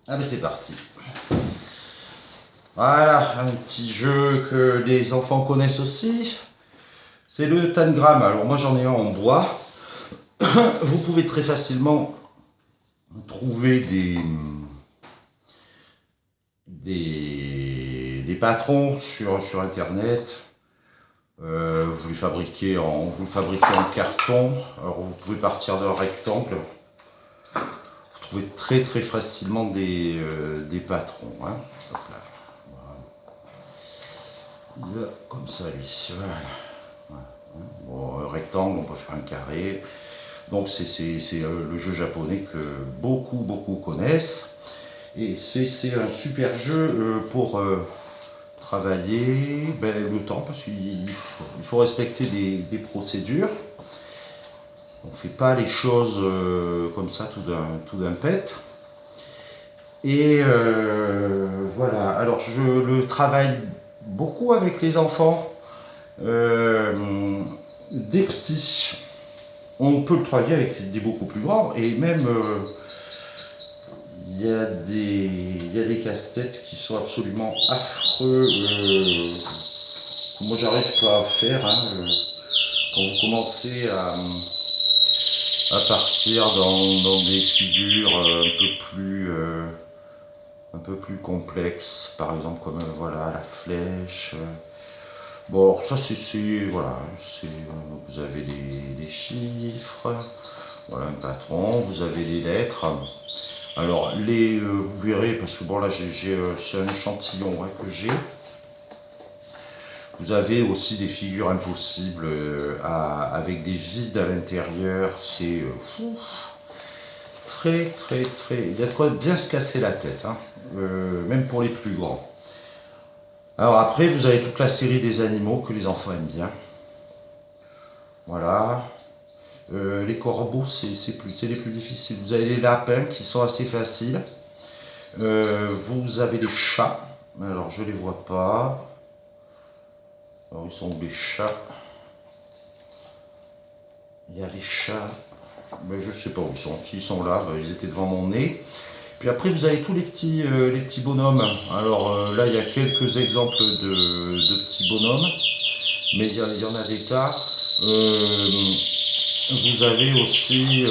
Allez, c'est parti. Voilà, un petit jeu que les enfants connaissent aussi. C'est le tangram. Alors moi j'en ai un en bois. Vous pouvez très facilement trouver des patrons sur internet. Vous le fabriquez en carton. Alors vous pouvez partir d'un rectangle. Vous trouvez très facilement des patrons. Hein. Hop là. Voilà. Comme ça, lui. Voilà. Voilà. Bon, un rectangle, on peut faire un carré. Donc c'est le jeu japonais que beaucoup connaissent. Et c'est un super jeu pour travailler le temps, parce qu'il faut respecter des procédures. On ne fait pas les choses comme ça tout d'un pet. Et voilà, alors je le travaille beaucoup avec les enfants. Des petits, on peut le travailler avec des beaucoup plus grands, et même il y a des casse-têtes qui sont absolument affreux. Moi j'arrive pas à faire. Hein, quand vous commencez à partir dans des figures un peu plus complexes, par exemple comme voilà la flèche. Bon, ça voilà, vous avez des chiffres, voilà un patron, vous avez des lettres. Alors vous verrez, parce que bon là c'est un échantillon hein, que j'ai. Vous avez aussi des figures impossibles avec des vides à l'intérieur. C'est très. Il y a de quoi bien se casser la tête, hein, même pour les plus grands. Alors après, vous avez toute la série des animaux que les enfants aiment bien. Voilà. Les corbeaux, c'est les plus difficiles. Vous avez les lapins qui sont assez faciles. Vous avez les chats. Alors je les vois pas. Alors ils sont où les chats? Il y a les chats. Mais je ne sais pas où ils sont. S'ils sont là, ils étaient devant mon nez. Puis après, vous avez tous les petits bonhommes. Alors là, il y a quelques exemples de petits bonhommes. Mais il y en a des tas. Vous avez aussi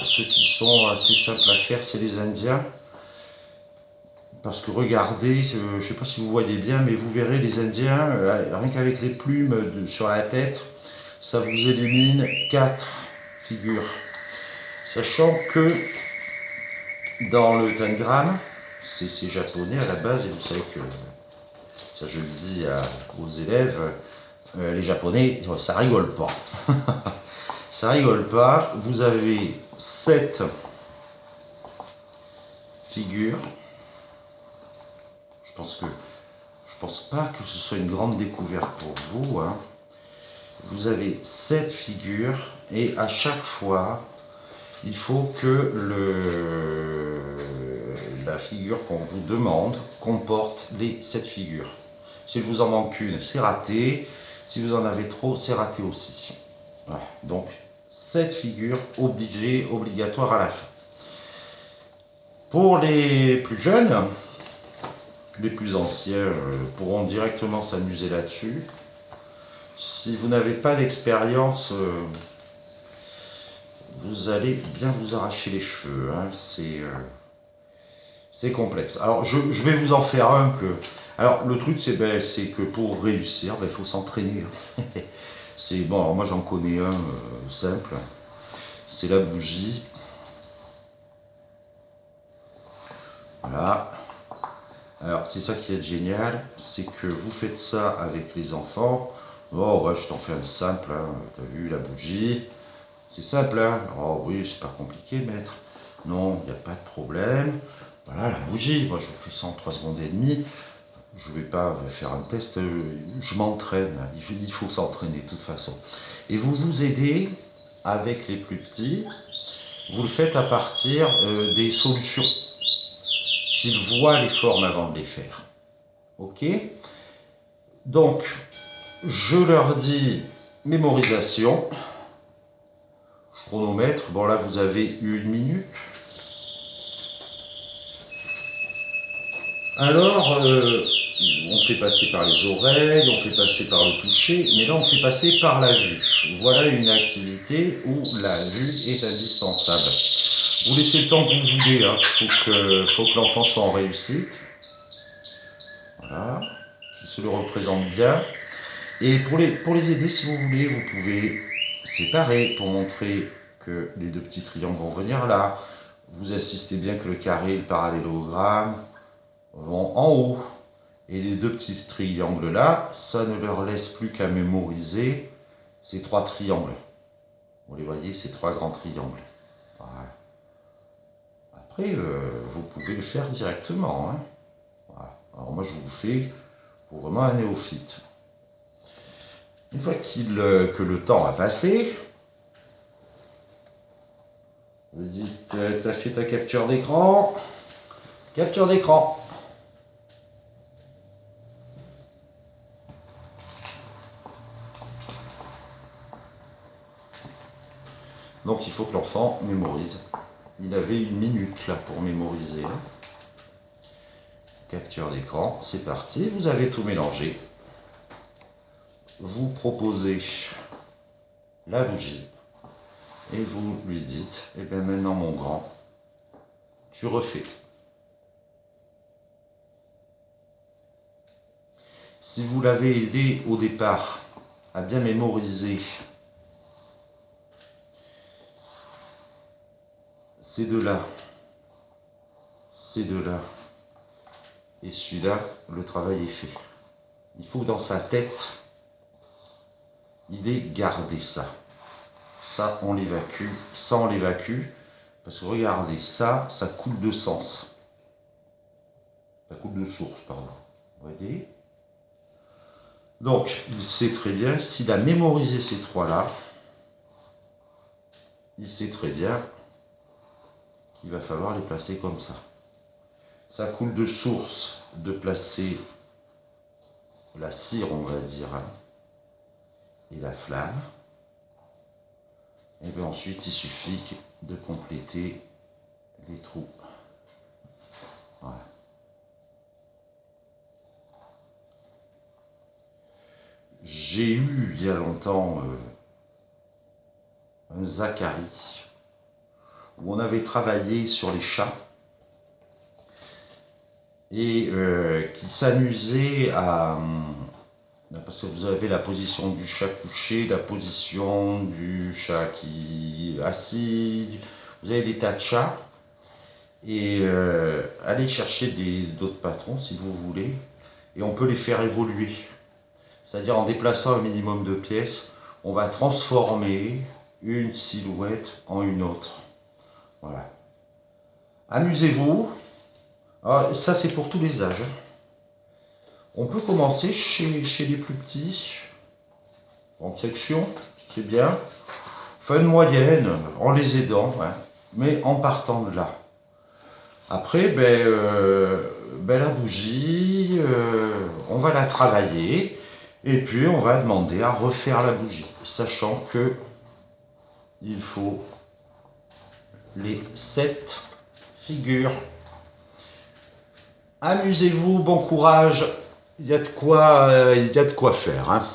ceux qui sont assez simples à faire, c'est les Indiens. Parce que regardez, je ne sais pas si vous voyez bien, mais vous verrez les Indiens, rien qu'avec les plumes sur la tête, ça vous élimine 4 figures. Sachant que dans le tangram, c'est japonais à la base, et vous savez que, ça je le dis aux élèves, les Japonais, ça rigole pas. Ça rigole pas. Vous avez 7 figures. Je pense pas que ce soit une grande découverte pour vous. Hein. Vous avez 7 figures et à chaque fois, il faut que la figure qu'on vous demande comporte les 7 figures. S'il vous en manque une, c'est raté. Si vous en avez trop, c'est raté aussi. Voilà. Donc, 7 figures obligatoires à la fin. Pour les plus jeunes, les plus anciens pourront directement s'amuser là-dessus. Si vous n'avez pas d'expérience, vous allez bien vous arracher les cheveux. Hein. C'est complexe. Alors, je vais vous en faire un que... Alors, le truc, c'est que pour réussir, il faut s'entraîner. C'est bon, alors moi j'en connais un simple. C'est la bougie. Voilà. Alors, c'est ça qui est génial, c'est que vous faites ça avec les enfants. Oh, ouais, je t'en fais un simple, hein. T'as vu la bougie? C'est simple, hein? Oh oui, c'est pas compliqué, maître. Non, il n'y a pas de problème. Voilà la bougie. Moi, je fais ça en 3 secondes et demie. Je ne vais pas faire un test, je m'entraîne. Il faut s'entraîner de toute façon. Et vous vous aidez avec les plus petits. Vous le faites à partir des solutions qu'ils voient les formes avant de les faire. Ok? Donc, je leur dis mémorisation. Chronomètre. Bon, là, vous avez 1 minute. Alors, on fait passer par les oreilles, on fait passer par le toucher, mais là on fait passer par la vue. Voilà une activité où la vue est indispensable. Vous laissez le temps que vous voulez, hein. Faut que l'enfant soit en réussite. Voilà, qu'il se le représente bien. Et pour les aider, si vous voulez, vous pouvez séparer pour montrer que les deux petits triangles vont venir là. Vous assistez bien que le carré et le parallélogramme vont en haut. Et les deux petits triangles là, ça ne leur laisse plus qu'à mémoriser ces trois triangles. Vous les voyez, ces trois grands triangles. Voilà. Après, vous pouvez le faire directement, hein. Voilà. Alors moi, je vous fais pour vraiment un néophyte. Une fois que le temps a passé, vous dites, tu as fait ta capture d'écran. Capture d'écran. Donc il faut que l'enfant mémorise. Il avait 1 minute là pour mémoriser. Capture d'écran, c'est parti. Vous avez tout mélangé. Vous proposez la bougie et vous lui dites, eh bien maintenant mon grand, tu refais. Si vous l'avez aidé au départ à bien mémoriser ces deux-là, et celui-là, le travail est fait. Il faut que dans sa tête, il ait gardé ça. Ça, on l'évacue. Ça, on l'évacue. Parce que regardez, ça coule de sens. Ça coule de source, pardon. Vous voyez ? Donc, il sait très bien, s'il a mémorisé ces trois-là, il sait très bien qu'il va falloir les placer comme ça. Ça coule de source de placer la cire, on va dire, hein, et la flamme. Et bien ensuite, il suffit de compléter les trous. Voilà. J'ai eu il y a longtemps un Zacharie où on avait travaillé sur les chats et qui s'amusait à... Parce que vous avez la position du chat couché, la position du chat qui est assis, vous avez des tas de chats, et allez chercher d'autres patrons si vous voulez, et on peut les faire évoluer. C'est-à-dire en déplaçant un minimum de pièces, on va transformer une silhouette en une autre. Voilà. Amusez-vous. Ça c'est pour tous les âges. On peut commencer chez les plus petits, en section, c'est bien. Fin de moyenne, en les aidant, hein, mais en partant de là. Après, la bougie, on va la travailler, et puis on va demander à refaire la bougie, sachant que il faut les 7 figures. Amusez-vous, bon courage. Il y a de quoi faire, hein.